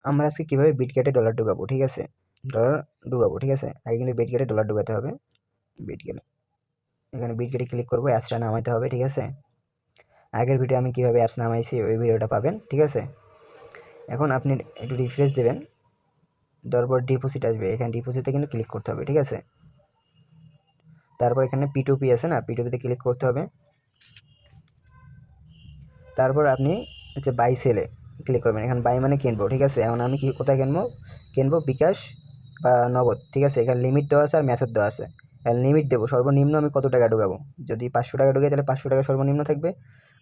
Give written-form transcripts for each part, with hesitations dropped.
আমরা আজকে কীভাবে বিটগেটে ডলার ঢুকাবো, ঠিক আছে? ডলার ঢুকাবো, ঠিক আছে? আগে কিন্তু বিটগেটে ডলার ঢুকাতে হবে। বিটগেটে, এখানে বিটগেটে ক্লিক করবো, অ্যাপসটা নামাইতে হবে, ঠিক আছে? আগের ভিডিও আমি কীভাবে অ্যাপস নামাইছি ওই ভিডিওটা পাবেন, ঠিক আছে? এখন আপনি একটু রিফ্রেশ দেবেন, দেওয়ার পর ডিপোজিট আসবে, এখানে ডিপোজিটে কিন্তু ক্লিক করতে হবে, ঠিক আছে? তারপর এখানে P2P আছে না, P2Pতে ক্লিক করতে হবে। তারপর আপনি হচ্ছে বাই সেলে ক্লিক করবেন, এখানে বাই মানে কিনবো, ঠিক আছে? এখন আমি কোথায় কিনবো বিকাশ বা নগদ, ঠিক আছে? এখানে লিমিট দেওয়া আছে আর মেথড দেওয়া আছে। লিমিট দেবো, সর্বনিম্ন আমি কত টাকা ঢুকাবো। যদি 500 টাকা ঢুকাই তাহলে 500 টাকা সর্বনিম্ন থাকবে,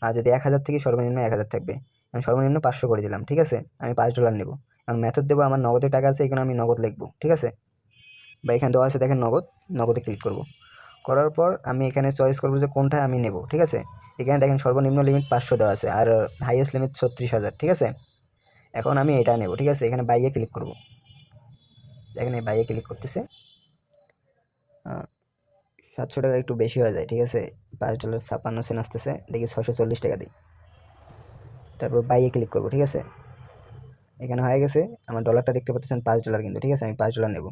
আর যদি 1000 থেকে সর্বনিম্ন 1000 থাকবে। আমি সর্বনিম্ন 500 করে দিলাম, ঠিক আছে? আমি $5 নেবো। এখন মেথড দেবো, আমার নগদের টাকা আছে, এখানে আমি নগদ লিখবো, ঠিক আছে? বা এখানে দেওয়া আছে দেখেন নগদ, নগদে ক্লিক করব। করার পর আমি এখানে চয়েস করবো যে কোনটা আমি নেব, ঠিক আছে? এখানে দেখেন সর্বনিম্ন লিমিট 500 দেওয়া আছে আর হাইয়েস্ট লিমিট 36,000, ঠিক আছে? এখন আমি এটা নেব, ঠিক আছে? এখানে বাইয়ে ক্লিক করব, দেখেন এই বাইয়ে ক্লিক করতেছে। 700 টাকা একটু বেশি হয়ে যায়, ঠিক আছে? $5.56 আসতেছে, দেখি 640 টাকা দিই। তারপর বাইয়ে ক্লিক করব, ঠিক আছে? এখানে হয়ে গেছে, আমার ডলারটা দেখতে পাচ্ছেন $5 কিন্তু, ঠিক আছে? আমি $5 নেব।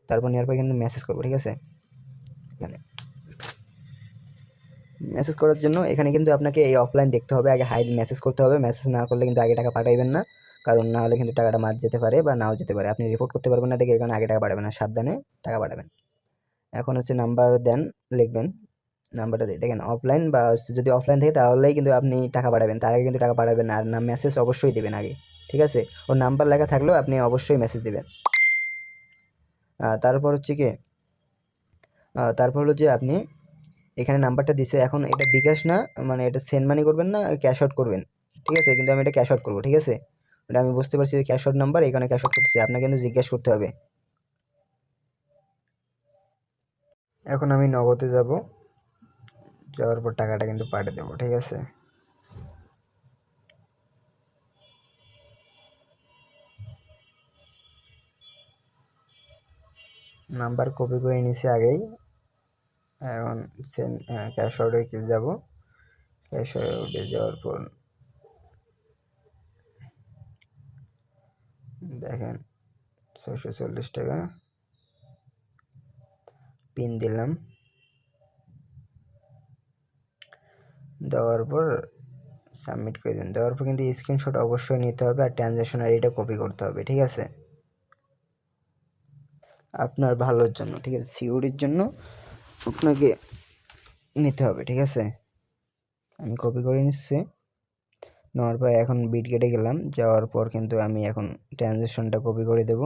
তারপর নেওয়ার পর কিন্তু মেসেজ করবো, ঠিক আছে? এখানে মেসেজ করার জন্য এখানে কিন্তু আপনাকে এই অফলাইন দেখতে হবে, আগে হাইড মেসেজ করতে হবে। মেসেজ না করলে কিন্তু আগে টাকা পাঠাইবেন না, কারণ না হলে কিন্তু টাকাটা মার যেতে পারে বা নাও যেতে পারে। আপনি রিপোর্ট করতে পারবেন না দেখে এখানে আগে টাকা পাঠাবেন না, সাবধানে টাকা পাঠাবেন। এখন হচ্ছে নাম্বার দেন, লিখবেন নাম্বারটা দেখেন অফলাইন বা যদি অফলাইন থাকে তাহলেই কিন্তু আপনি টাকা পাঠাবেন, তার আগে কিন্তু টাকা পাঠাবেন না। আর না, মেসেজ অবশ্যই দেবেন আগে, ঠিক আছে? ওর নাম্বার লেখা থাকলেও আপনি অবশ্যই মেসেজ দেবেন। তারপর হচ্ছে কি, তারপর হলো যে আপনি এখানে নাম্বারটা দিছে, এখন এটা বিকাশ না, মানে এটা সেন্ড মানি করবেন না ক্যাশ আউট করবেন, ঠিক আছে? কিন্তু আমি এটা ক্যাশ আউট করবো, ঠিক আছে? এটা আমি বুঝতে পারছি যে ক্যাশ আউট নাম্বার, এখানে ক্যাশ আউট করতেছি, আপনাকে কিন্তু জিজ্ঞেস করতে হবে। এখন আমি নগদে যাব, যাওয়ার পর টাকাটা কিন্তু পাঠিয়ে দেবো, ঠিক আছে? নাম্বার কপি করে নিছি আগেই। এখন ক্যাশ আউটে কি যাব, ক্যাশ আউটে যাওয়ার পর দেখেন 640 টাকা পিন দিলাম, দেওয়ার পর সাবমিট করে দিন। দেওয়ার পর কিন্তু স্ক্রিনশট অবশ্যই নিতে হবে আর ট্রানজ্যাকশন আইডিটা কপি করতে হবে, ঠিক আছে? আপনার ভালোর জন্য, ঠিক আছে? সিকিউরিটির জন্য আপনাকে নিতে হবে, ঠিক আছে? আমি কপি করে নিচ্ছি। নেওয়ার পর এখন বিটগেটে গেলাম, যাওয়ার পর কিন্তু আমি এখন ট্রানজ্যাকশনটা কপি করে দেব।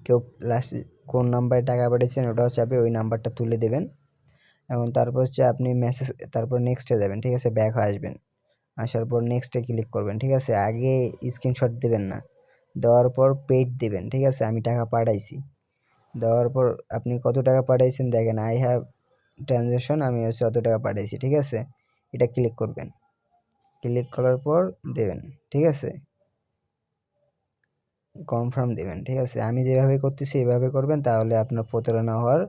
কেউ লাস্ট কোন নাম্বারে টাকা পাঠিয়েছেন ওটাও চাপে ওই নাম্বারটা তুলে দেবেন। এখন তারপর হচ্ছে আপনি মেসেজ, তারপর নেক্সটে যাবেন, ঠিক আছে? ব্যাক হয়ে আসবেন, আসার পর নেক্সটে ক্লিক করবেন, ঠিক আছে? আগে স্ক্রিনশট দেবেন না, দেওয়ার পর পেড দেবেন, ঠিক আছে? আমি টাকা পাঠাইছি, দেওয়ার পর আপনি কত টাকা পাঠাইছেন দেখেন, আই হ্যাভ ট্রানজ্যাকশন, আমি হচ্ছে অত টাকা পাঠাইছি, ঠিক আছে? এটা ক্লিক করবেন, ক্লিক করার পর দেবেন, ঠিক আছে? কনফার্ম দেবেন, ঠিক আছে? আমি যেভাবে করতেছি এভাবে করবেন, তাহলে আপনার প্রতারণা হওয়ার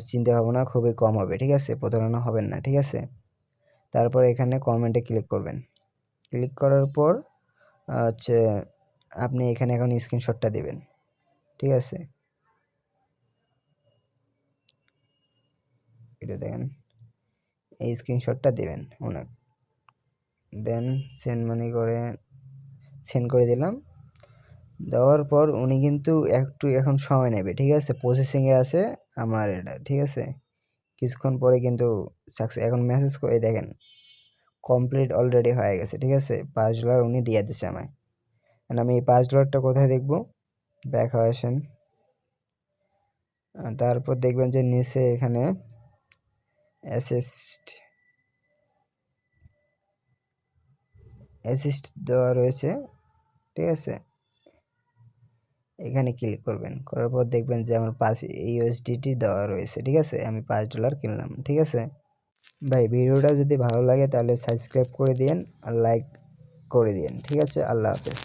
চিন্তা ভাবনা খুবই কম হবে, ঠিক আছে? প্রতারণা হবেন না, ঠিক আছে? তারপর এখানে কমেন্টে ক্লিক করবেন, ক্লিক করার পর হচ্ছে আপনি এখানে এখন স্ক্রিনশটটা দেবেন, ঠিক আছে? এটা দেখেন, এই স্ক্রিনশটটা দেবেন ওনার, দেন সেন্ড করে দিলাম। দেওয়ার পর উনি কিন্তু একটু এখন সময় নেবে, ঠিক আছে? প্রসেসিংয়ে আছে আমার এটা, ঠিক আছে? কিছুক্ষণ পরে কিন্তু সাকসেস, এখন মেসেজ করে দেখেন কমপ্লিট অলরেডি হয়ে গেছে, ঠিক আছে? $5 উনি দিয়ে দিচ্ছে আমায়। আমি এই $5টা কোথায় দেখব, ব্যাক হয়ে আসেন। তারপর দেখবেন যে নিচে এখানে অ্যাসিস্ট দেওয়া রয়েছে, ঠিক আছে? এখানে ক্লিক করবেন, করার পর দেখবেন যে আমার USDT দেওয়া রয়েছে, ঠিক আছে? আমি $5 কিনলাম, ঠিক আছে? ভাই ভিডিওটা যদি ভালো লাগে তাহলে সাবস্ক্রাইব করে দিন আর লাইক করে দিন, ঠিক আছে? আল্লাহ হাফেজ।